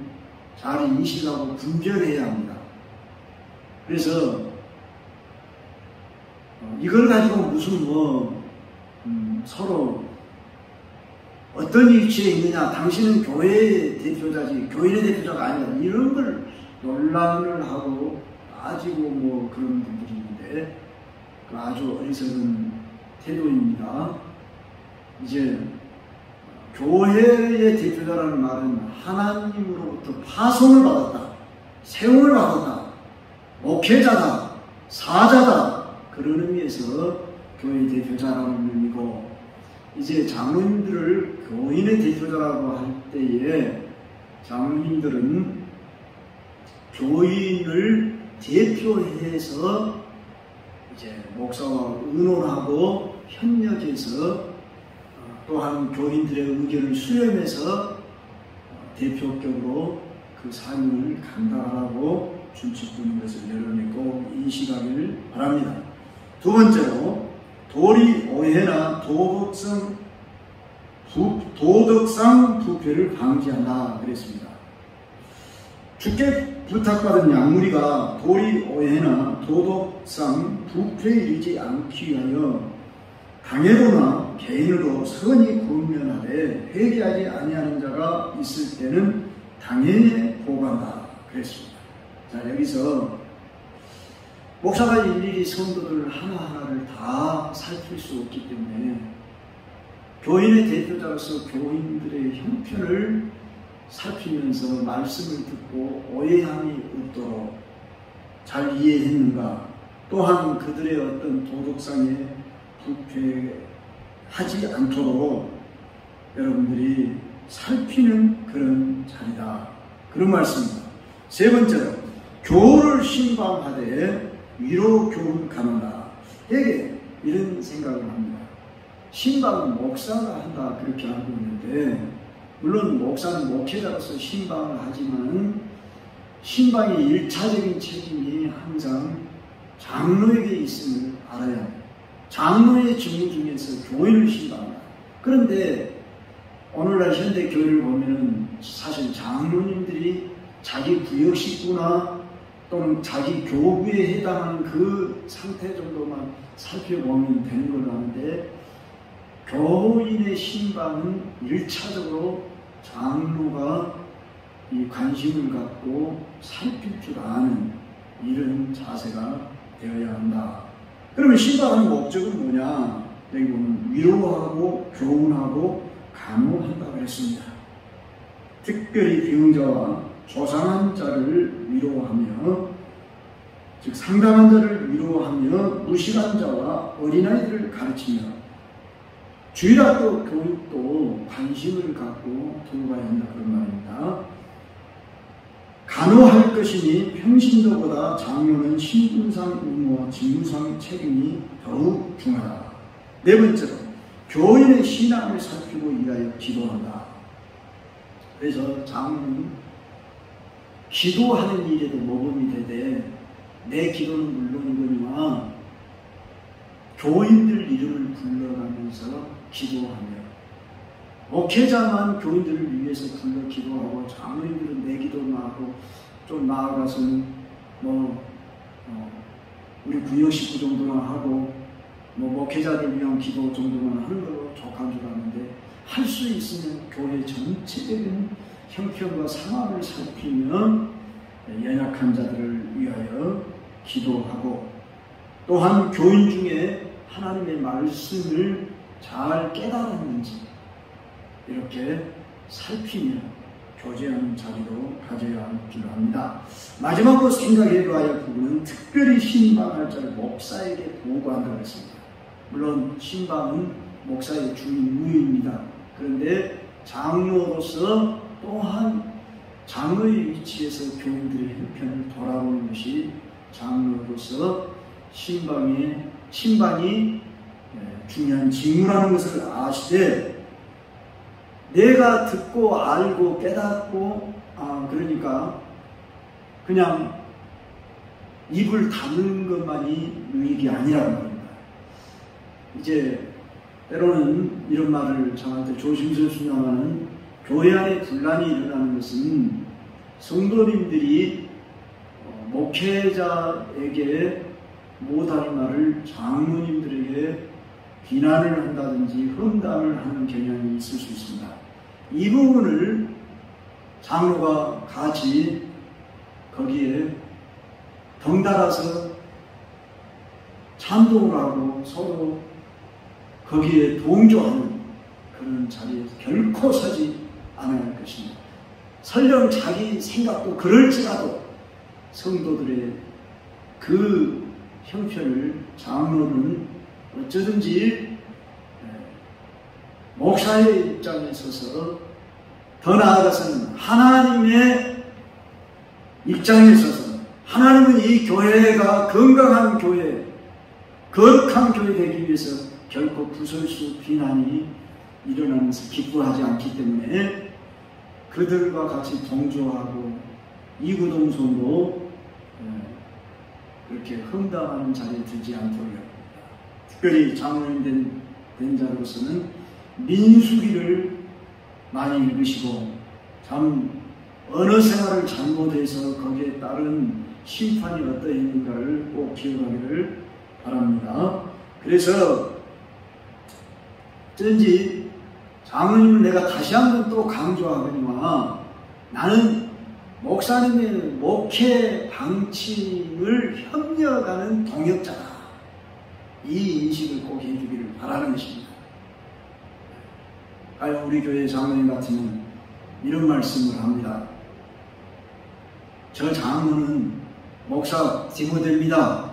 잘 인식하고 분별해야 합니다. 그래서 이걸 가지고 무슨 서로 어떤 위치에 있느냐, 당신은 교회의 대표자지 교인의 대표자가 아니다, 이런 걸 논란을 하고 따지고 그런 분들이 있는데 아주 어리석은 태도입니다. 이제 교회의 대표자라는 말은 하나님으로부터 파송을 받았다, 세움을 받았다, 목회자다, 사자다, 그런 의미에서 교회의 대표자라는 의미고, 이제 장로님들을 교인의 대표자라고 할 때에 장로님들은 교인을 대표해서 이제 목사와 의논하고 협력해서 또한 교인들의 의견을 수렴해서 대표격으로 그 삶을 감당하라고 준칙되는 것을 여러분이 꼭 인식하기를 바랍니다. 두 번째로 도리 오해나 도덕상 부패를 방지한다 그랬습니다. 주께 부탁받은 양무리가 도리 오해나 도덕상 부패에 이르지 않기 위하여 당회로나 개인으로 선이 군면하되 회개하지 아니하는 자가 있을 때는 당연히 보고한다 그랬습니다. 자, 여기서 목사가 일일이 성도들 하나하나를 다 살필 수 없기 때문에 교인의 대표자로서 교인들의 형편을 살피면서 말씀을 듣고 오해함이 없도록 잘 이해했는가, 또한 그들의 어떤 도덕상에 부패하지 않도록 여러분들이 살피는 그런 자리다, 그런 말씀입니다. 세 번째로 교를 신방하되 위로 교훈 가는다. 되게 이런 생각을 합니다. 신방은 목사가 한다 그렇게 알고 있는데, 물론 목사는 목회자로서 신방을 하지만 신방의 1차적인 책임이 항상 장로에게 있음을 알아야 합니다. 장로의 직무 중에서 교회를 신방합니다. 그런데 오늘날 현대 교회를 보면은 사실 장로님들이 자기 구역 식구나 또는 자기 교구에 해당하는 그 상태 정도만 살펴보면 되는 걸로 아는데, 교인의 신방은 1차적으로 장로가 이 관심을 갖고 살필 줄 아는 이런 자세가 되어야 한다. 그러면 신방하는 목적은 뭐냐? 여기 보면 위로하고 교훈하고 감호한다고 했습니다. 특별히 병자와 조상한 자를 위로하며, 즉 상담한 자를 위로하며 무식한 자와 어린아이들을 가르치며, 주일학교 교육도 관심을 갖고 돌봐야 한다, 그런 말입니다. 간호할 것이니 평신도보다 장로는 신분상 의무와 직무상 책임이 더욱 중하다. 네 번째로 교인의 신앙을 살피고 위하여 기도한다. 그래서 장로는 기도하는 일에도 모범이 되되, 내 기도는 물론이거니와 교인들 이름을 불러가면서 기도하며, 목회자만 교인들을 위해서 불러 기도하고 장로님들은 내 기도만 하고, 좀 나아가서는 우리 구역 식구 정도만 하고 목회자를 위한 기도 정도만 하는 걸로 족한 줄 아는데, 할 수 있으면 교회 전체적인 형편과 상황을 살피며 연약한 자들을 위하여 기도하고, 또한 교인 중에 하나님의 말씀을 잘 깨달았는지 이렇게 살피며 교제하는 자리도 가져야 할 줄 압니다. 마지막으로 생각해 봐야 할 부분은 특별히 신방할 자를 목사에게 보고한다고 했습니다. 물론 신방은 목사의 주 임무입니다. 그런데 장로로서 또한 장로의 위치에서 교인들의 형편을 돌아보는 것이 장로로서 신방이 중요한 직무라는 것을 아시되, 내가 듣고 알고 깨닫고 그러니까 그냥 입을 닫는 것만이 유익이 아니라는 겁니다. 이제 때로는 이런 말을 저한테 조심스럽습니다마는, 교회 안에 분란이 일어나는 것은 성도님들이 목회자에게 못할 말을 장로님들에게 비난을 한다든지 험담을 하는 경향이 있을 수 있습니다. 이 부분을 장로가 같이 거기에 덩달아서 찬동을 하고 서로 거기에 동조하는 그런 자리에 결코 서지 않아야 할 것입니다. 설령 자기 생각도 그럴지라도 성도들의 그 형편을 장로는 어쩌든지 목사의 입장에 서서, 더 나아가서는 하나님의 입장에 서서, 하나님은 이 교회가 건강한 교회, 거룩한 교회 되기 위해서 결코 구설수 비난이 일어나면서 기뻐하지 않기 때문에 그들과 같이 동조하고 이구동성으로 그렇게 험담하는 자리에 들지 않도록 합니다. 특별히 장로님 된 자로서는 민수기를 많이 읽으시고, 참 언어 생활을 잘못해서 거기에 따른 심판이 어떠했는가를 꼭 기억하기를 바랍니다. 그래서 어쩐지 장로님을 내가 다시 한번 또 강조하거니와, 나는 목사님의 목회 방침을 협력하는 동역자다. 이 인식을 꼭 해주기를 바라는 것입니다. 과연 우리 교회 장로님 같으면 이런 말씀을 합니다. 저 장로는 목사 디모데입니다.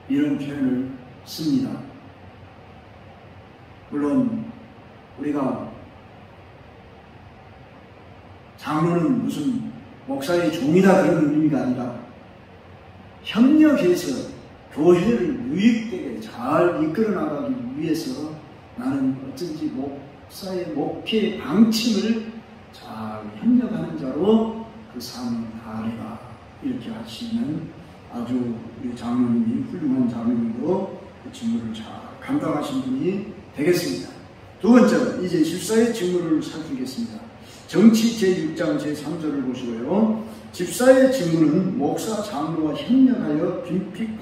이런 표현을 씁니다. 물론 우리가 장로는 무슨 목사의 종이다 그런 의미가 아니라, 협력해서 교회를 유익되게 잘 이끌어 나가기 위해서 나는 어쩐지 목사의 목회 방침을 잘 협력하는 자로 그 삶을 다하리라, 이렇게 하시는 아주 우리 장로님이 훌륭한 장로님으로 그 직무를 잘 감당하신 분이 되겠습니다. 두 번째로 이제 집사의 직무를 살피겠습니다. 정치 제6장 제3절을 보시고요. 집사의 직무는 목사, 장로와 협력하여 빈핍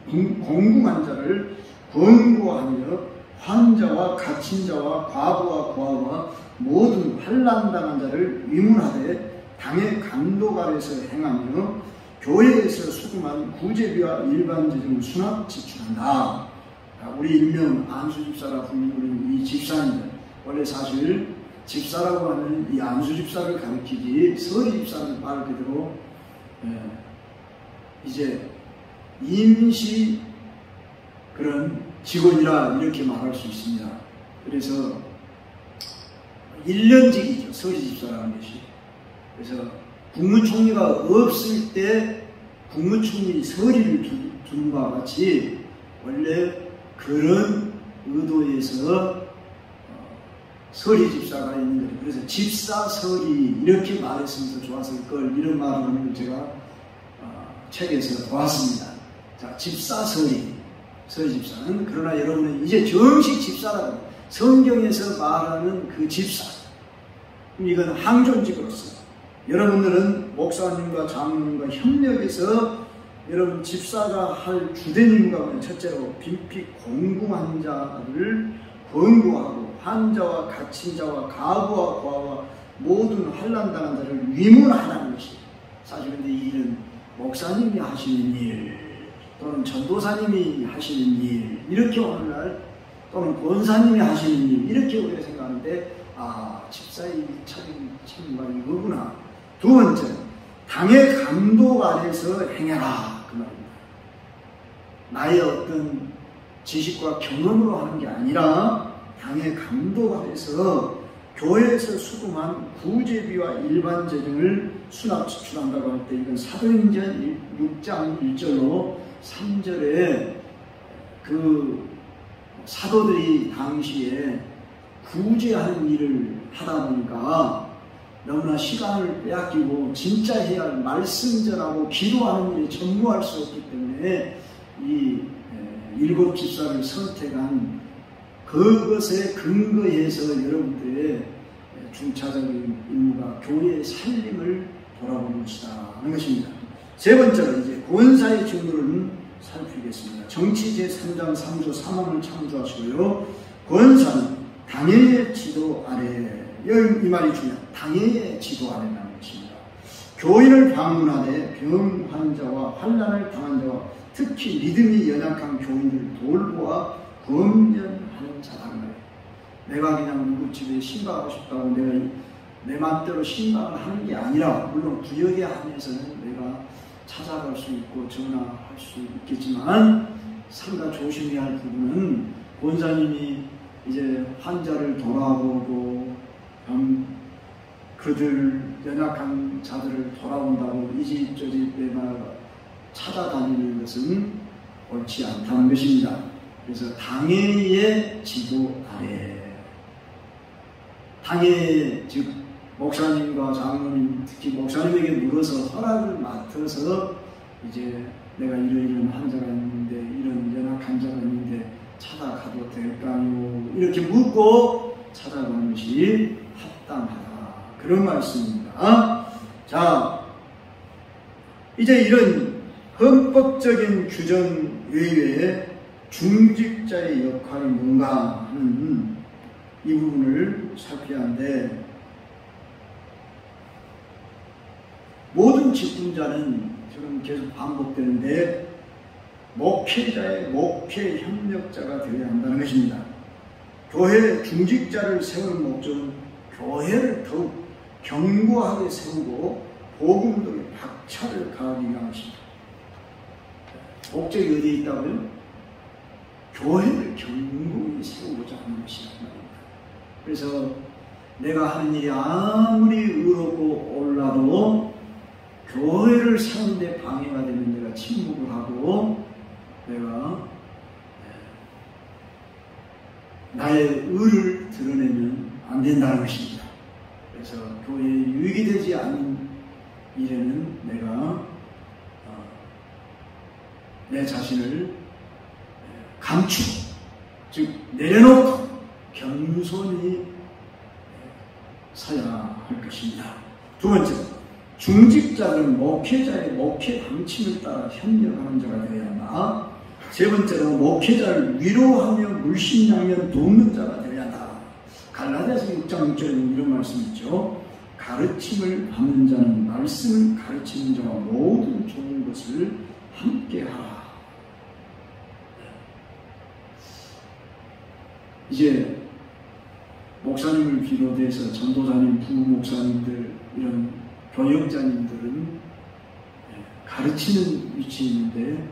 공궁한 자를 권고하며 환자와 갇힌 자와 과부와 고아와 모든 환난당한 자를 위문하되 당의 감독 아래서 행하며 교회에서 수금한 구제비와 일반 재정을 수납 지출한다. 우리 일명 안수집사라 불리는 이 집사님들, 원래 사실 집사라고 하는 이 안수집사를 가리키지 서리집사는 말 그대로 이제 임시 그런 직원이라 이렇게 말할 수 있습니다. 그래서 1년직이죠. 서리집사라는 것이. 그래서 국무총리가 없을 때 국무총리 서리를 두는 바와 같이 원래 그런 의도에서 서리집사가 있는 거죠. 그래서 집사서리 이렇게 말했으면 더 좋았을 걸, 이런 말을 하는 걸 제가 책에서 보았습니다. 자, 집사서리, 서리집사는. 그러나 여러분은 이제 정식 집사라고 성경에서 말하는 그 집사, 이건 항존직으로서 여러분들은 목사님과 장로님과 협력해서 여러분 집사가 할 주된 임무가 첫째로 빈핍 공궁한 자를 권고하고 환자와 갇힌 자와 가부와 고아와 모든 환난당한 자를 위문하라는 것이, 사실 근데 이 일은 목사님이 하시는 일 또는 전도사님이 하시는 일, 이렇게 오늘날 또는 권사님이 하시는 일, 이렇게 우리가 생각하는데 집사의 책임과 이거구나. 두 번째, 당의 감독 아래서 행해라, 그 말입니다. 나의 어떤 지식과 경험으로 하는 게 아니라 당의 감독 아래서 교회에서 수금한 구제비와 일반 재정을 수납 지출한다고 할 때, 이건 사도행전 6장 1절로 3절에 그 사도들이 당시에 구제하는 일을 하다 보니까 너무나 시간을 빼앗기고 진짜 해야 할 말씀 전하고 기도하는 일에 전무할 수 없기 때문에 이 7 집사를 선택한 그것에 근거해서 여러분들의 중차적인 임무가 교회의 살림을 돌아보는 것이다 하는 것입니다. 세 번째로 이제 권사의 직무를 살피겠습니다. 정치 제3장 3조 3항을 참조하시고요. 권사는 당회의 지도 아래, 이 말이 중요합니다. 당회의 지도 아래라는 것입니다. 교인을 방문하되 병 환자와 환난을 당한 자와 특히 믿음이 연약한 교인을 돌보아 검연하는 자라는 거예요. 내가 그냥 누구 집에 신방하고 싶다고 내가 내 마음대로 신방을 하는 게 아니라, 물론 구역에 한해서는 내가 찾아갈 수 있고 전화할 수 있겠지만 상당히 조심해야 할 부분은 권사님이 이제 환자를 돌아보고 그들 연약한 자들을 돌아온다고 이 집 저 집 내가 찾아다니는 것은 옳지 않다는 것입니다. 그래서 당회의 지도 아래, 당회 즉 목사님과 장로님, 특히 목사님에게 물어서 허락을 맡아서 이제 내가 이런 환자가 있는데, 이런 연약한 자가 있는데 찾아가도 될까요? 이렇게 묻고 찾아가는 것이 합당하다, 그런 말씀입니다. 자, 이제 이런 헌법적인 규정 외에 중직자의 역할이 뭔가 하는 이 부분을 살펴야 하는데, 모든 직분자는 지금 계속 반복되는데 목회자의 목회 협력자가 되어야 한다는 것입니다. 교회 중직자를 세우는 목적은 교회를 더욱 견고하게 세우고 복음운동에 박차를 가하기 위한 것입니다. 목적이 어디에 있다고요? 교회를 견고히 세우고자 하는 것이란 말입니다. 그래서 내가 하는 일이 아무리 의롭고 올라도 교회를 세우는데 방해가 되면 내가 침묵을 하고 내가 나의 의를 드러내면 안 된다는 것입니다. 그래서 교회에 유익이 되지 않는 일에는 내가 내 자신을 감추고 즉 내려놓고 겸손히 서야 할 것입니다. 두 번째, 중직자는 목회자의 목회 방침을 따라 협력하는 자가 되어야 한다. 세 번째로 목회자를 위로하며 물심양면 돕는 자가 되어야 한다. 갈라디아서 6장 6절에 이런 말씀이 있죠. 가르침을 받는 자는 말씀을 가르치는 자와 모든 좋은 것을 함께하라. 이제 목사님을 비롯해서 전도사님, 부목사님들, 이런 교역자님들은 가르치는 위치에 있는데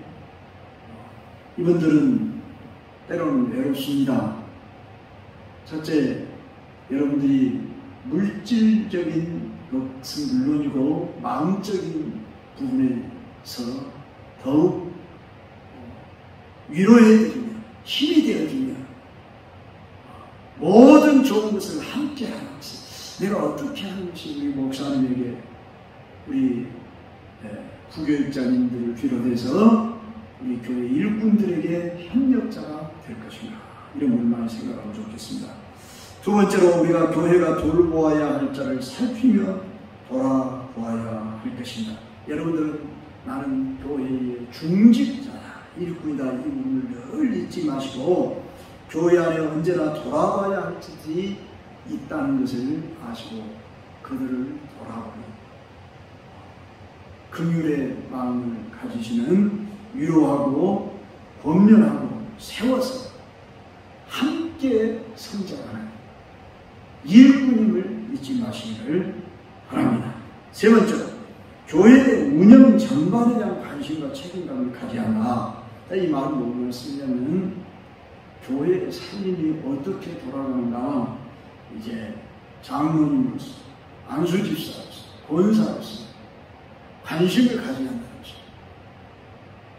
이분들은 때로는 외롭습니다. 첫째, 여러분들이 물질적인 것은 물론이고 마음적인 부분에서 더욱 위로해드리며 힘이 되어주며 모든 좋은 것을 함께 하는 것이, 내가 어떻게 하는 것이 우리 목사님에게, 우리 부교육자님들을 비롯해서 우리 교회 일꾼들에게 협력자가 될 것인가, 이런 걸 많이 생각하면 좋겠습니다. 두 번째로 우리가 교회가 돌보아야 할 자를 살피며 돌아보아야 할 것입니다. 여러분들은 나는 교회의 중직자다, 일꾼이다, 이 부분을 늘 잊지 마시고 교회 안에 언제나 돌아봐야 할 짓이 있다는 것을 아시고 그들을 돌아보는 긍휼의 마음을 가지시는, 위로하고 권면하고 세워서 함께 성장하는 일꾼임을 잊지 마시기를 바랍니다. 세 번째로 교회의 운영 전반에 대한 관심과 책임감을 가져야 한다. 이 말은 무슨 말씀이냐면 교회의 살림이 어떻게 돌아가는가, 이제 장로님으로서, 안수집사로서, 권사로서 관심을 가져야 한다는 것입니다.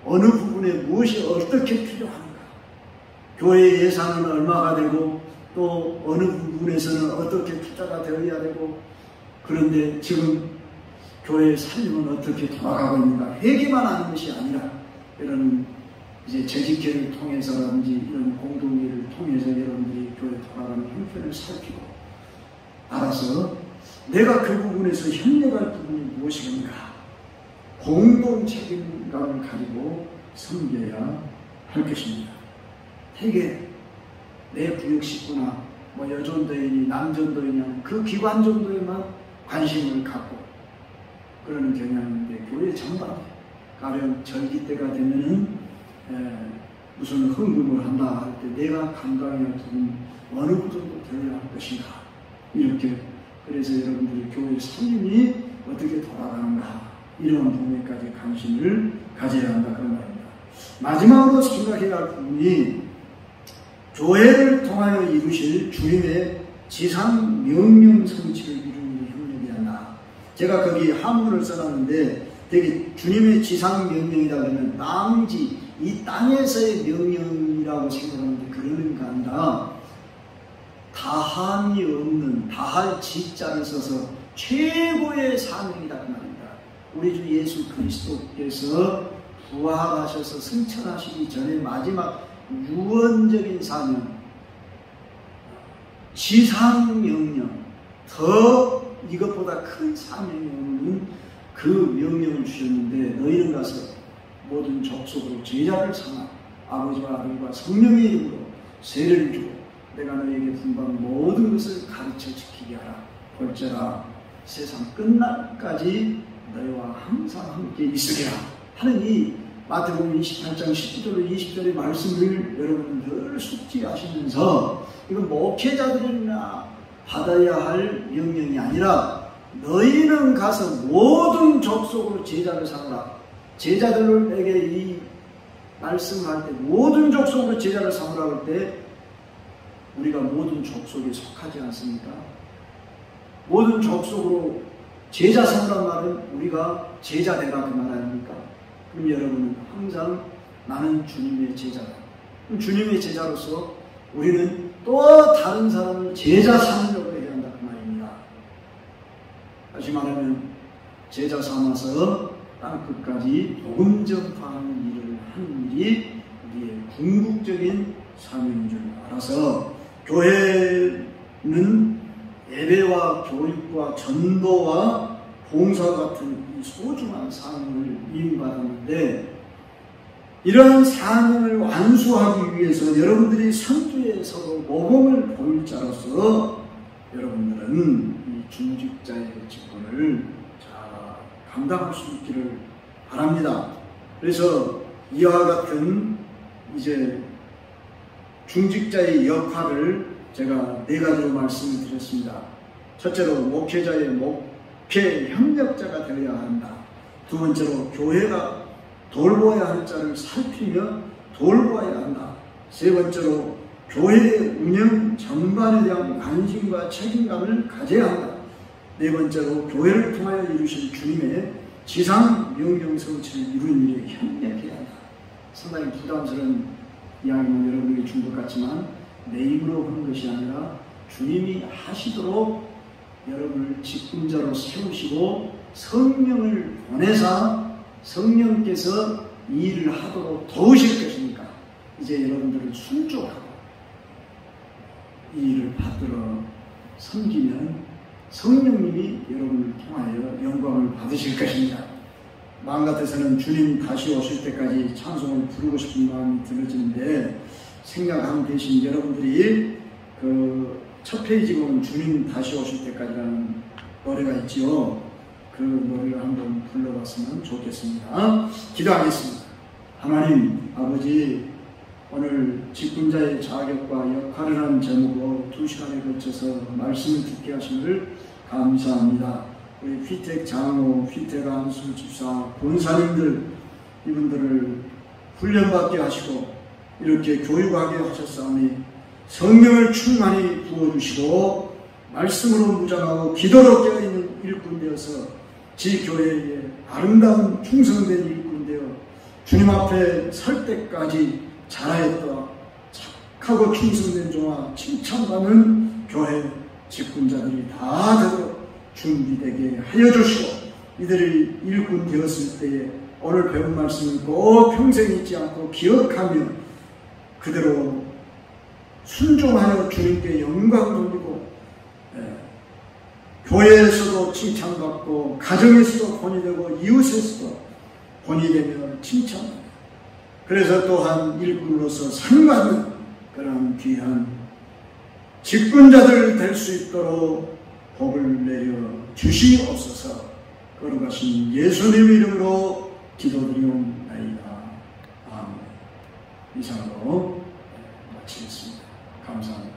어느 부분에 무엇이 어떻게 필요한가, 교회의 예산은 얼마가 되고 또 어느 부분에서는 어떻게 투자가 되어야 되고, 그런데 지금 교회의 살림은 어떻게 돌아가고 있는가, 회개만 하는 것이 아니라 이런 이제 재직회를 통해서라든지 이런 공동회를 통해서 여러분들이 교회 돌아가는 형편을 살피고 알아서 내가 그 부분에서 협력할 부분이 무엇인가, 공동 책임감을 가지고 섬겨야 할 것입니다. 대개 내 구역 식구나 여전도인이 남전도인이 그 기관 정도에만 관심을 갖고 그러는 경향인데, 교회 전반에 가령 절기 때가 되면은 무슨 헌금을 한다 할 때 내가 감당해야 할 부분 어느 정도 되어야 할 것인가, 이렇게, 그래서 여러분들이 교회 살림이 어떻게 돌아가는가, 이런 부분에까지 관심을 가져야 한다, 그런 말입니다. 마지막으로 생각해야 할 부분이 교회를 통하여 이루실 주님의 지상 명령 성취를 이루는 협력해야 한다. 제가 거기 한문을 써놨는데 되게 주님의 지상 명령이다 그러면 땅지, 이 땅에서의 명령이라고 생각하는데 그러는가 아니라 다함이 없는, 다할 지자를 써서 최고의 사명이다 그 말입니다. 우리 주 예수 그리스도께서 부활하셔서 승천하시기 전에 마지막 유언적인 사명, 지상 명령, 더 이것보다 큰 사명이 오는 그 명령을 주셨는데, 너희는 가서 모든 족속으로 제자를 삼아 아버지와 아들과 성령의 이름으로 세례를 주고 내가 너희에게 분부한 모든 것을 가르쳐 지키게 하라. 볼지라 세상 끝날까지 너희와 항상 함께 있으리라 하는 이 마태복음 28장 19절로 20절의 말씀을 여러분 늘 숙지하시면서, 이건 목회자들이나 받아야 할 명령이 아니라 너희는 가서 모든 족속으로 제자를 삼으라. 제자들에게 이 말씀을 할 때 모든 족속으로 제자를 삼으라 할 때 우리가 모든 족속에 속하지 않습니까? 모든 족속으로 제자 삼으란 말은 우리가 제자 되라 그 말 아닙니까? 그럼 여러분은 항상 나는 주님의 제자다. 그럼 주님의 제자로서 우리는 또 다른 사람을 제자 삼으려고 해야 한다 그 말입니다. 다시 말하면 제자 삼아서 땅끝까지 복음 전파하는 일을 하는 일이 우리의 궁극적인 사명인 줄 알아서 교회는 예배와 교육과 전도와 봉사 같은 이 소중한 사명을 위임받았는데, 이러한 사명을 완수하기 위해서 여러분들이 선교에 서로 모범을 보일 자로서 여러분들은 이 중직자의 직분을 잘 감당할 수 있기를 바랍니다. 그래서 이와 같은 이제 중직자의 역할을 제가 4가지로 말씀을 드렸습니다. 첫째로 목회자의 목회 협력자가 되어야 한다. 두 번째로 교회가 돌보아야 할 자를 살피며 돌보아야 한다. 세 번째로 교회의 운영 전반에 대한 관심과 책임감을 가져야 한다. 네 번째로 교회를 통하여 이루실 주님의 지상 명령 성취를 이루는 일에 협력해야 한다. 상당히 부담스러운 이야기는 여러분에게 준 것 같지만 내 힘으로 하는 것이 아니라 주님이 하시도록 여러분을 직분자로 세우시고 성령을 보내사 성령께서 이 일을 하도록 도우실 것이니까 이제 여러분들을 순종하고 이 일을 받들어 섬기면 성령님이 여러분을 통하여 영광을 받으실 것입니다. 마음 같아서는 주님 다시 오실 때까지 찬송을 부르고 싶은 마음이 들어지는데, 생각하고 계신 여러분들이 그 첫 페이지 보면 주님 다시 오실 때까지라는 노래가 있지요. 그 노래를 한번 불러봤으면 좋겠습니다. 기도하겠습니다. 하나님 아버지, 오늘 직분자의 자격과 역할을 하는 제목으로 2시간에 걸쳐서 말씀을 듣게 하심을 감사합니다. 우리 휘택 장로, 휘택 안수 집사, 권사님들 이분들을 훈련받게 하시고 이렇게 교육하게 하셨사오니 성령을 충만히 부어주시고 말씀으로 무장하고 기도로 깨어있는 일꾼 되어서 지교회의 아름다운 충성된 일꾼 되어 주님 앞에 설 때까지 잘하였다, 착하고 충성된 종아 칭찬받는 교회 직분자들이 다 되도록 준비되게 하여 주시고, 이들이 일꾼 되었을 때에 오늘 배운 말씀을 꼭 평생 잊지 않고 기억하며 그대로 순종하여 주님께 영광 돌리고, 교회에서도 칭찬받고 가정에서도 본이 되고 이웃에서도 본이 되며 칭찬받고, 그래서 또한 일꾼으로서 상받는 그런 귀한 직분자들 될 수 있도록 복을 내려 주시옵소서. 거룩하신 예수님의 이름으로 기도드리옵나이다. 아멘. 이상으로 마치겠습니다. 감사합니다.